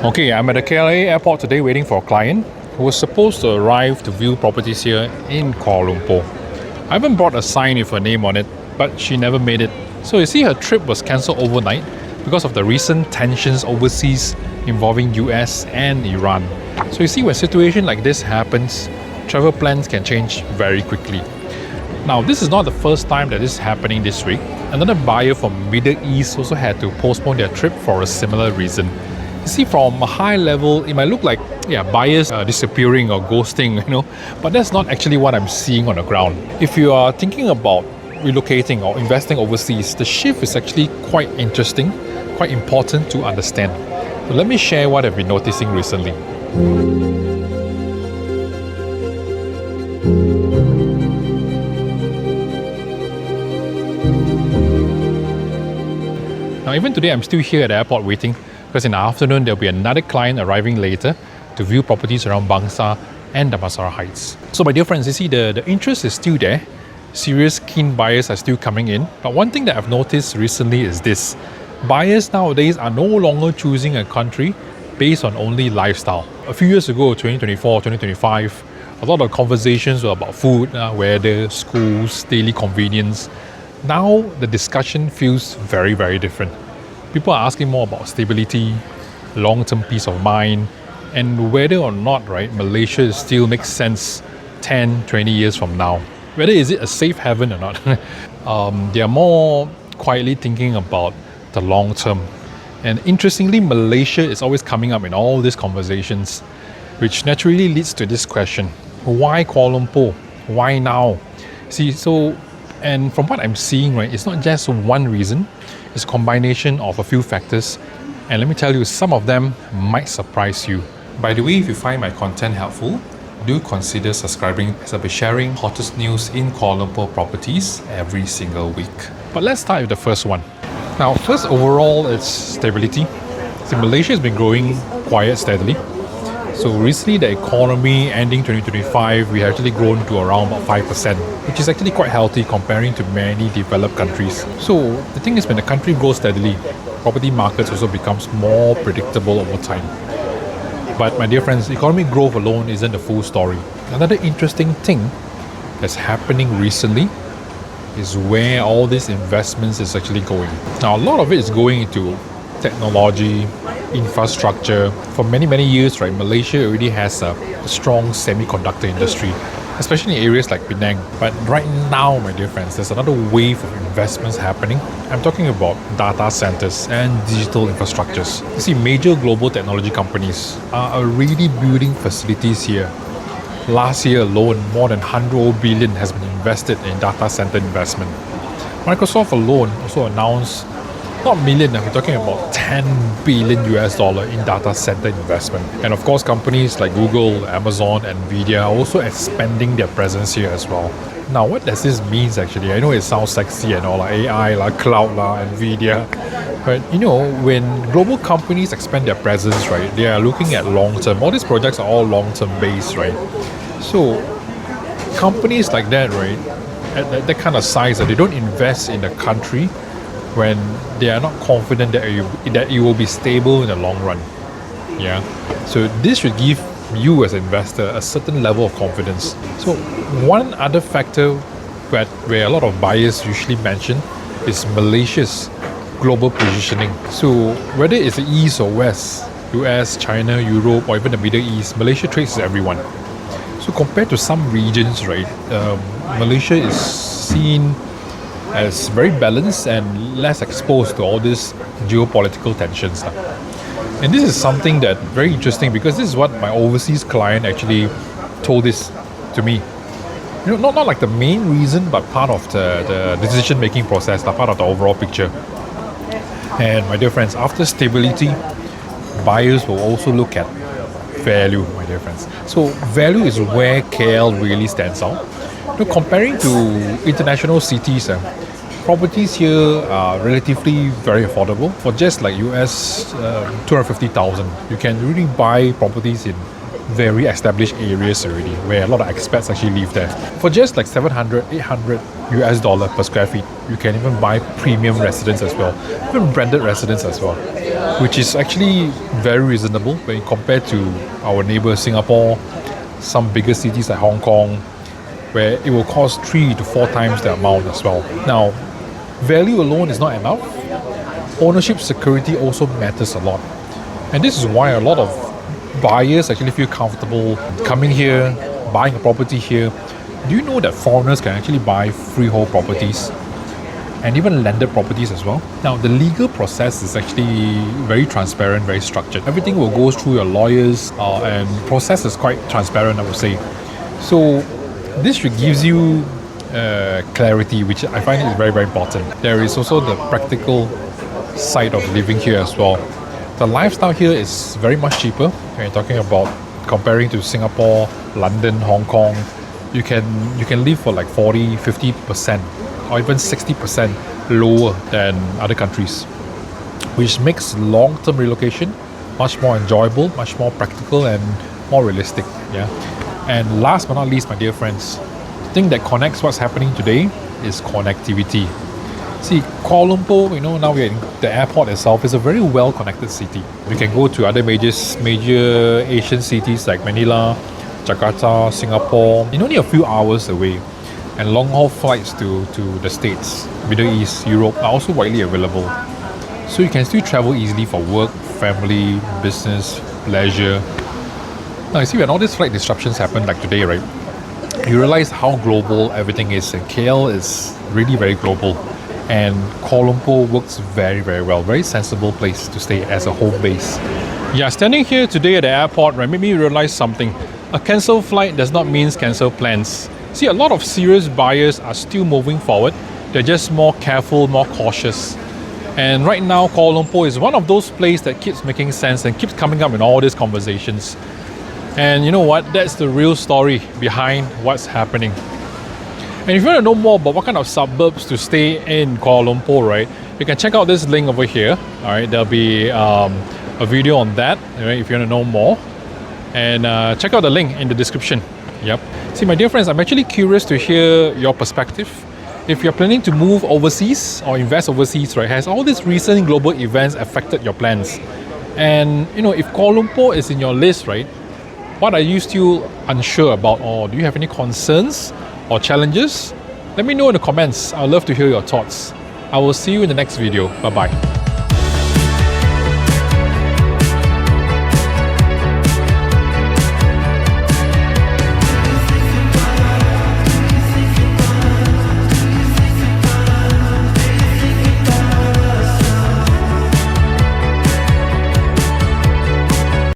Okay, I'm at the KLA airport today waiting for a client who was supposed to arrive to view properties here in Kuala Lumpur. I haven't brought a sign with her name on it, but she never made it. So you see, her trip was cancelled overnight because of the recent tensions overseas involving US and Iran. So you see, when a situation like this happens, travel plans can change very quickly. Now, this is not the first time that this is happening this week. Another buyer from Middle East also had to postpone their trip for a similar reason. You see, from a high level, it might look like, buyers are disappearing or ghosting, but that's not actually what I'm seeing on the ground. If you are thinking about relocating or investing overseas, the shift is actually quite interesting, quite important to understand. So let me share what I've been noticing recently. Now, even today, I'm still here at the airport waiting because in the afternoon, there'll be another client arriving later to view properties around Bangsa and Damansara Heights. So my dear friends, you see the interest is still there. Serious, keen buyers are still coming in. But one thing that I've noticed recently is this. Buyers nowadays are no longer choosing a country based on only lifestyle. A few years ago, 2024, 2025, a lot of conversations were about food, weather, schools, daily convenience. Now the discussion feels very, very different. People are asking more about stability, long-term peace of mind, and whether or not, Malaysia still makes sense 10, 20 years from now. Whether is it a safe haven or not. They are more quietly thinking about the long term. And interestingly, Malaysia is always coming up in all these conversations, which naturally leads to this question. Why Kuala Lumpur? Why now? And from what I'm seeing, it's not just one reason. It's a combination of a few factors. And let me tell you, some of them might surprise you. By the way, if you find my content helpful, do consider subscribing as I'll be sharing hottest news in Kuala Lumpur properties every single week. But let's start with the first one. Now, first overall, it's stability. See, Malaysia has been growing quite steadily. So recently, the economy ending 2025, we have actually grown to around about 5%, which is actually quite healthy comparing to many developed countries. So the thing is, when the country grows steadily, property markets also becomes more predictable over time. But my dear friends, economic growth alone isn't the full story. Another interesting thing that's happening recently is where all these investments is actually going. Now, a lot of it is going into technology, infrastructure. For many, many years, Malaysia already has a strong semiconductor industry, especially in areas like Penang. But right now, my dear friends, there's another wave of investments happening. I'm talking about data centers and digital infrastructures. You see, major global technology companies are already building facilities here. Last year alone, more than 100 billion has been invested in data center investment. Microsoft alone also announced, not million, we're talking about 10 billion US dollar in data center investment. And of course, companies like Google, Amazon, Nvidia are also expanding their presence here as well. Now, what does this mean actually? I know it sounds sexy and all, like AI, like cloud, Nvidia. But when global companies expand their presence, they are looking at long term. All these projects are all long term based, So companies like that, at that kind of size, they don't invest in the country when they are not confident that it will be stable in the long run. So this should give you as an investor a certain level of confidence. So one other factor where a lot of buyers usually mention is Malaysia's global positioning. So whether it's the East or West, US, China, Europe, or even the Middle East, Malaysia trades with everyone. So compared to some regions, Malaysia is seen as very balanced and less exposed to all these geopolitical tensions. And this is something that very interesting because this is what my overseas client actually told this to me. Not like the main reason, but part of the decision-making process, part of the overall picture. And my dear friends, after stability, buyers will also look at value, my dear friends. So value is where KL really stands out. Comparing to international cities, properties here are relatively very affordable. For just like US 250,000, you can really buy properties in very established areas already, where a lot of expats actually live there. For just like 700, 800 US dollar per square feet, you can even buy premium residence as well, even branded residence as well, which is actually very reasonable when compared to our neighbour Singapore, some bigger cities like Hong Kong, where it will cost 3 to 4 times the amount as well. Now, value alone is not enough. Ownership security also matters a lot. And this is why a lot of buyers actually feel comfortable coming here, buying a property here. Do you know that foreigners can actually buy freehold properties and even landed properties as well? Now, the legal process is actually very transparent, very structured. Everything will go through your lawyers and process is quite transparent, I would say. So this gives you clarity, which I find is very, very important. There is also the practical side of living here as well. The lifestyle here is very much cheaper. When you're talking about comparing to Singapore, London, Hong Kong, you can live for like 40, 50% or even 60% lower than other countries, which makes long-term relocation much more enjoyable, much more practical and more realistic. Yeah. And last but not least, my dear friends, the thing that connects what's happening today is connectivity. See, Kuala Lumpur, now we're in the airport itself, is a very well-connected city. We can go to other major Asian cities like Manila, Jakarta, Singapore, in only a few hours away. And long-haul flights to the States, Middle East, Europe are also widely available. So you can still travel easily for work, family, business, leisure. Now you see, when all these flight disruptions happen like today, right, you realize how global everything is, and KL is really very global. And Kuala Lumpur works very, very well. Very sensible place to stay as a home base. Yeah, standing here today at the airport, right, made me realize something. A cancelled flight does not mean cancelled plans. See, a lot of serious buyers are still moving forward. They're just more careful, more cautious. And right now, Kuala Lumpur is one of those places that keeps making sense and keeps coming up in all these conversations. And you know what? That's the real story behind what's happening. And if you want to know more about what kind of suburbs to stay in Kuala Lumpur, right, you can check out this link over here. All right, there'll be a video on that, right, if you want to know more. And check out the link in the description. Yep. See, my dear friends, I'm actually curious to hear your perspective. If you're planning to move overseas or invest overseas, right, has all these recent global events affected your plans? And if Kuala Lumpur is in your list, right, what are you still unsure about, or do you have any concerns or challenges? Let me know in the comments. I'd love to hear your thoughts. I will see you in the next video. Bye bye.